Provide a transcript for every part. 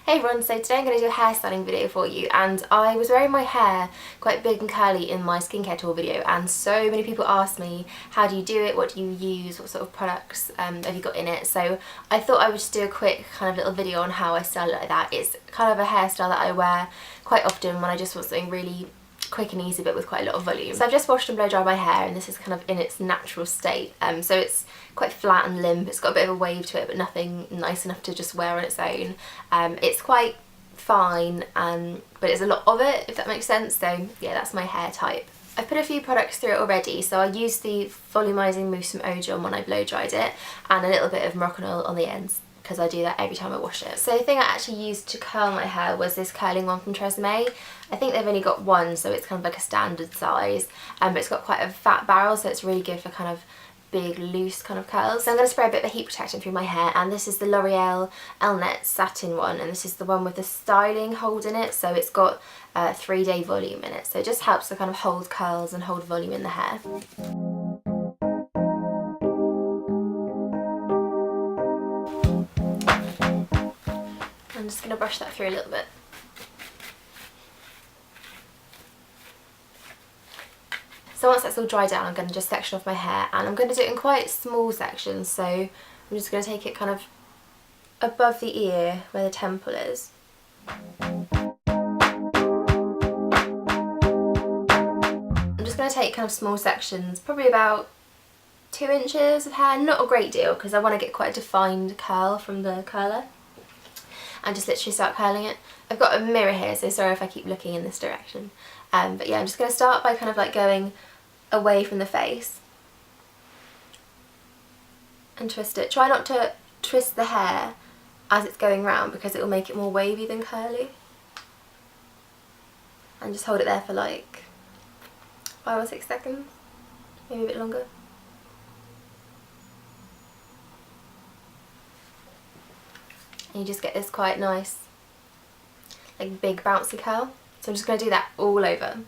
Hey everyone, so today I'm going to do a hairstyling video for you, and I was wearing my hair quite big and curly in my skincare tour video, and so many people asked me how do you do it, what do you use, what sort of products have you got in it. So I thought I would just do a quick kind of little video on how I style it like that. It's kind of a hairstyle that I wear quite often when I just want something really quick and easy but with quite a lot of volume. So I've just washed and blow dried my hair, and this is kind of in its natural state. So it's quite flat and limp, it's got a bit of a wave to it but nothing nice enough to just wear on its own. It's quite fine, but it's a lot of it, if that makes sense. So yeah, that's my hair type. I've put a few products through it already, so I used the volumizing mousse from Ojon when I blow dried it, and a little bit of Moroccan Oil on the ends, because I do that every time I wash it. So the thing I actually used to curl my hair was this curling one from TRESemme. I think they've only got one, so it's kind of like a standard size, but it's got quite a fat barrel, so it's really good for kind of big loose kind of curls. So I'm going to spray a bit of a heat protectant through my hair, and this is the L'Oreal Elnett satin one, and this is the one with the styling hold in it, so it's got 3-day volume in it, so it just helps to kind of hold curls and hold volume in the hair. I'm just going to brush that through a little bit. So once that's all dried out, I'm going to just section off my hair, and I'm going to do it in quite small sections. So I'm just going to take it kind of above the ear where the temple is. I'm just going to take kind of small sections, probably about 2 inches of hair, not a great deal because I want to get quite a defined curl from the curler, and just literally start curling it. I've got a mirror here, so sorry if I keep looking in this direction. But yeah, I'm just going to start by kind of like going away from the face and twist it. Try not to twist the hair as it's going round because it will make it more wavy than curly. And just hold it there for like 5 or 6 seconds, maybe a bit longer. And you just get this quite nice, like big bouncy curl. So I'm just going to do that all over.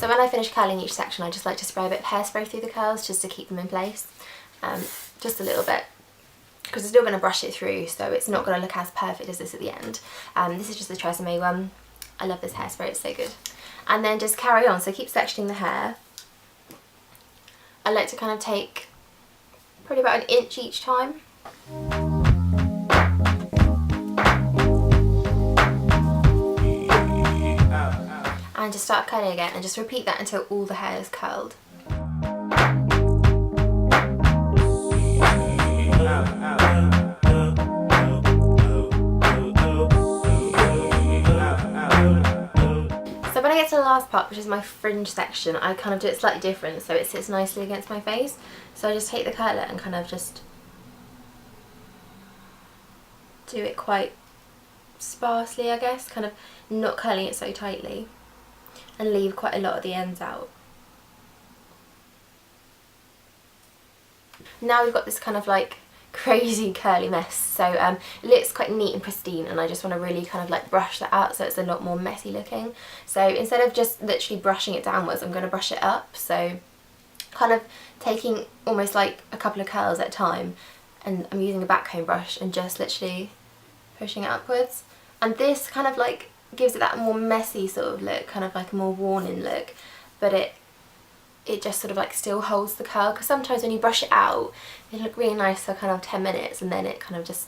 When I finish curling each section, I just like to spray a bit of hairspray through the curls just to keep them in place, just a little bit, because I'm still going to brush it through, so it's not going to look as perfect as this at the end. This is just the TRESemme one. I love this hairspray, it's so good. And then just carry on, so keep sectioning the hair. I like to kind of take probably about 1 inch each time. And just start curling again, and just repeat that until all the hair is curled. So when I get to the last part, which is my fringe section, I kind of do it slightly different so it sits nicely against my face. So I just take the curler and kind of just do it quite sparsely, I guess, kind of not curling it so tightly, and leave quite a lot of the ends out. Now we've got this kind of like crazy curly mess, so it looks quite neat and pristine, and I just want to really kind of like brush that out so it's a lot more messy looking. So instead of just literally brushing it downwards, I'm going to brush it up, so kind of taking almost like a couple of curls at a time, and I'm using a backcomb brush and just literally pushing it upwards. And this kind of like gives it that more messy sort of look, kind of like a more worn-in look, but it just sort of like still holds the curl, because sometimes when you brush it out it look really nice for kind of 10 minutes and then it kind of just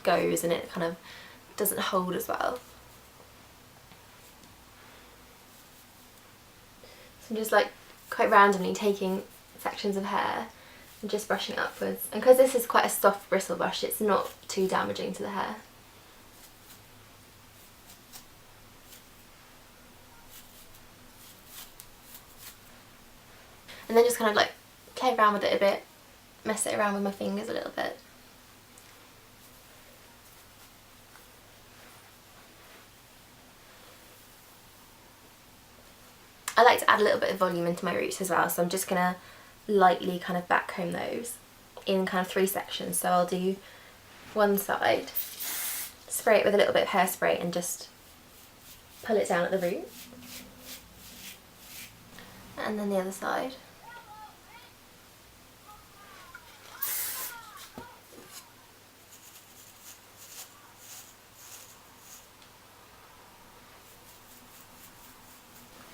goes and it kind of doesn't hold as well. So I'm just like quite randomly taking sections of hair and just brushing upwards, and because this is quite a soft bristle brush, it's not too damaging to the hair. And then just kind of like play around with it a bit, mess it around with my fingers a little bit. I like to add a little bit of volume into my roots as well, so I'm just going to lightly kind of backcomb those in kind of 3 sections. So I'll do one side, spray it with a little bit of hairspray and just pull it down at the root, and then the other side.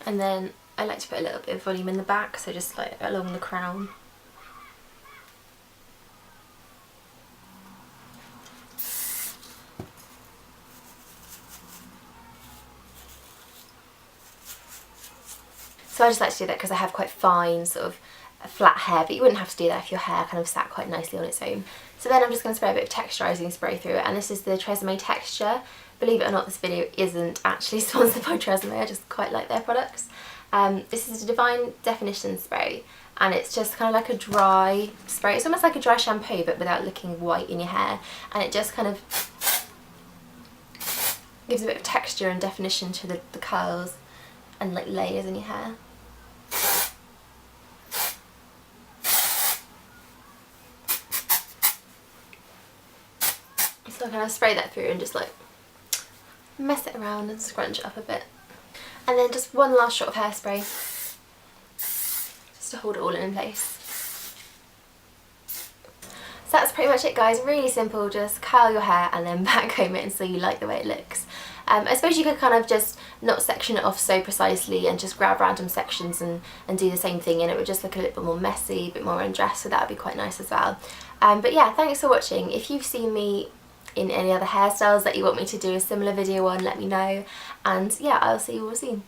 And then I like to put a little bit of volume in the back, so just like along the crown. So I just like to do that because I have quite fine sort of flat hair, but you wouldn't have to do that if your hair kind of sat quite nicely on its own. So then I'm just going to spray a bit of texturising spray through it, and this is the TRESemme texture. Believe it or not, this video isn't actually sponsored by TRESemme, I just quite like their products. This is a Divine Definition spray, and it's just kind of like a dry spray. It's almost like a dry shampoo, but without looking white in your hair, and it just kind of gives a bit of texture and definition to the curls and like layers in your hair. So I kind of spray that through and just like mess it around and scrunch it up a bit. And then just one last shot of hairspray, just to hold it all in place. So that's pretty much it, guys. Really simple, just curl your hair and then backcomb it until you like the way it looks. I suppose you could kind of just not section it off so precisely and just grab random sections and do the same thing, and it would just look a little bit more messy, a bit more undressed, so that would be quite nice as well. But yeah, thanks for watching. If you've seen me in any other hairstyles that you want me to do a similar video on, let me know, and yeah, I'll see you all soon.